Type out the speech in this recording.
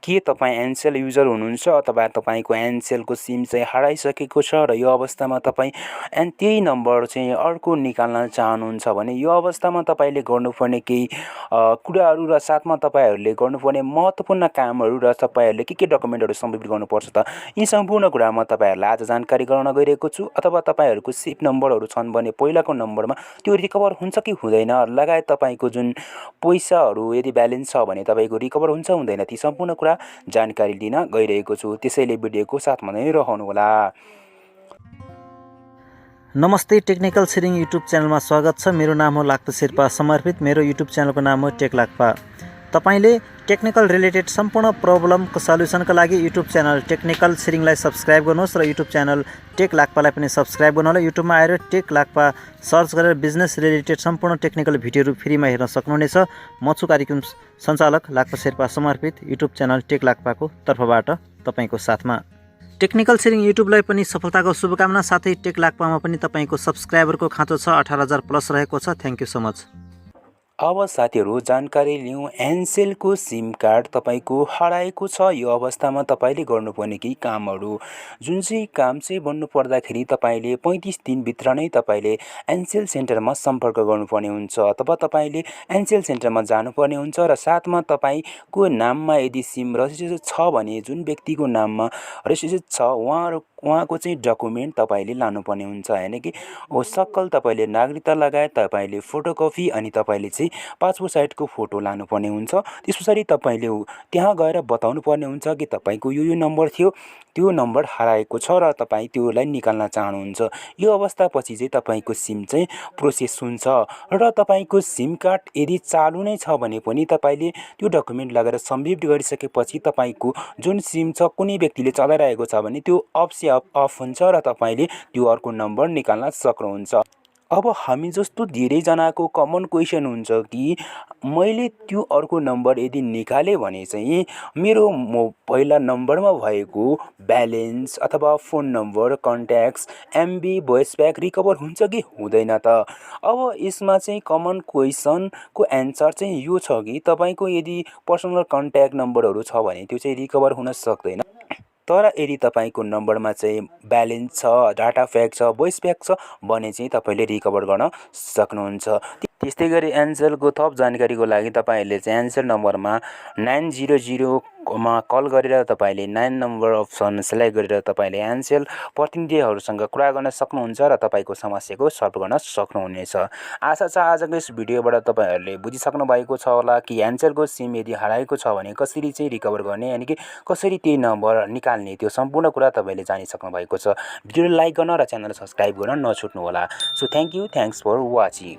के तपाईँ एनसेल युजर हुनुहुन्छ अथवा तपाईँको एनसेलको सिम चाहिँ हराइसकेको छ र यो अवस्थामा तपाईँ त्यही नम्बर चाहिँ अर्को निकाल्न चाहनुहुन्छ भने यो अवस्थामा तपाईँले गर्नुपर्ने केही कुराहरू र साथमा तपाईँहरूले गर्नुपर्ने महत्त्वपूर्ण कामहरू र तपाईँहरूले के डकुमेन्टहरू सबमिट गर्नुपर्छ त यी सम्पूर्ण कुरा म तपाईँहरूलाई आज जानकारी गराउन गइरहेको छु। अथवा तपाईँहरूको सिप नम्बरहरू छन् भने पहिलाको नम्बरमा त्यो रिकभर हुन्छ कि हुँदैन, लगायत तपाईँको जुन पैसाहरू यदि ब्यालेन्स छ भने तपाईँको रिकभर हुन्छ हुँदैन, ती सम्पूर्ण कुरा जानकारी दिन गइरहेको छु। त्यसैले भिडियोको साथमा नै रहनुहोला। नमस्ते, टेक्निकल छिरिङ युट्युब च्यानलमा स्वागत छ। मेरो नाम हो लाक्पा शेर्पा समर्पित। मेरो युट्युब च्यानलको नाम हो टेक लाक्पा। तपाईले टेक्निकल रिलेटेड सम्पूर्ण प्रब्लमको सल्युसनका लागि युट्युब च्यानल टेक्निकल छिरिङलाई सब्स्क्राइब गर्नुहोस् र युट्युब च्यानल टेक लाक्पालाई पनि सब्स्क्राइब गर्नुहोला। युट्युबमा आएर टेक लाक्पा सर्च गरेर बिजनेस रिलेटेड सम्पूर्ण टेक्निकल भिडियोहरू फ्रीमा हेर्न सक्नुहुनेछ। म छु कार्यक्रम सञ्चालक लाक्पा शेर्पा समर्पित युट्युब च्यानल टेक लाक्पाको तर्फबाट तपाईको साथमा। टेक्निकल छिरिङ युट्युबलाई पनि सफलताको शुभकामना, साथै टेक लाक्पामा पनि तपाईको सब्स्क्राइबरको खाँचो छ, 18,000 प्लस रहेको छ। Thank you so much. अब साथीहरू जानकारी लिउँ। एनसेलको सिम कार्ड तपाईँको हराएको छ। यो अवस्थामा तपाईँले गर्नुपर्ने केही कामहरू, जुन चाहिँ काम चाहिँ भन्नुपर्दाखेरि तपाईँले 35 दिनभित्र नै तपाईँले एनसेल सेन्टरमा सम्पर्क गर्नुपर्ने हुन्छ अथवा तपाईँले एनसेल सेन्टरमा जानुपर्ने हुन्छ र साथमा तपाईँको नाममा यदि सिम रजिस्ट्रेसन छ भने जुन व्यक्तिको नाममा रजिस्ट्रेसन छ उहाँको चाहिँ डकुमेन्ट तपाईँले लानुपर्ने हुन्छ, होइन कि सकल तपाईँले नागरिकता लगायत तपाईँले फोटोकपी अनि तपाईँले चाहिँ पासपोर्ट साइजको फोटो लानुपर्ने हुन्छ। त्यस पछाडि तपाईँले त्यहाँ गएर बताउनु पर्ने हुन्छ कि तपाईँको यो नम्बर थियो, त्यो नम्बर हराएको छ र तपाईँ त्योलाई निकाल्न चाहनुहुन्छ। यो अवस्थापछि चाहिँ तपाईँको सिम चाहिँ प्रोसेस हुन्छ र तपाईँको सिम कार्ड यदि चालु नै छ भने पनि तपाईँले त्यो डकुमेन्ट लगेर सबमिट गरिसकेपछि तपाईँको जुन सिम छ कुनै व्यक्तिले चलाइरहेको छ भने त्यो अफ हुन्छ र तपाईँले त्यो अर्को नम्बर निकाल्न सक्नुहुन्छ। अब हामी जस्तो धेरैजनाको कमन क्वेसन हुन्छ कि मैले त्यो अर्को नम्बर यदि निकालेँ भने चाहिँ मेरो पहिला नम्बरमा भएको ब्यालेन्स अथवा phone number, contacts, MB, voice pack recover हुन्छ कि हुँदैन त। अब यसमा चाहिँ कमन क्वेसनको एन्सर चाहिँ यो छ कि तपाईँको यदि पर्सनल कन्ट्याक्ट नम्बरहरू छ भने त्यो चाहिँ रिकभर हुन सक्दैन। तर यदि तपाईँको नम्बरमा चाहिँ ब्यालेन्स छ, डाटा प्याक छ, भोइस प्याक छ भने चाहिँ तपाईँले रिकभर गर्न सक्नुहुन्छ। त्यस्तै गरी एनसेलको थप जानकारीको लागि तपाईँहरूले चाहिँ एनसेल नम्बरमा 900मा कल गरेर तपाईँले 9 नम्बर अप्सन सेलेक्ट गरेर तपाईँले एनसेल प्रतिनिधिहरूसँग कुरा गर्न सक्नुहुन्छ र तपाईँको समस्याको सल्भ गर्न सक्नुहुनेछ। आशा छ आजको यस भिडियोबाट तपाईँहरूले बुझिसक्नु भएको छ होला कि एनसेलको सिम यदि हराएको छ भने कसरी चाहिँ रिकभर गर्ने, यानि कि कसरी त्यही नम्बर निकाल्ने, त्यो सम्पूर्ण कुरा तपाईँले जानिसक्नु भएको छ। भिडियोलाई लाइक गर्न र च्यानल सब्स्क्राइब गर्न नछुट्नु होला। So thank you, thanks for watching.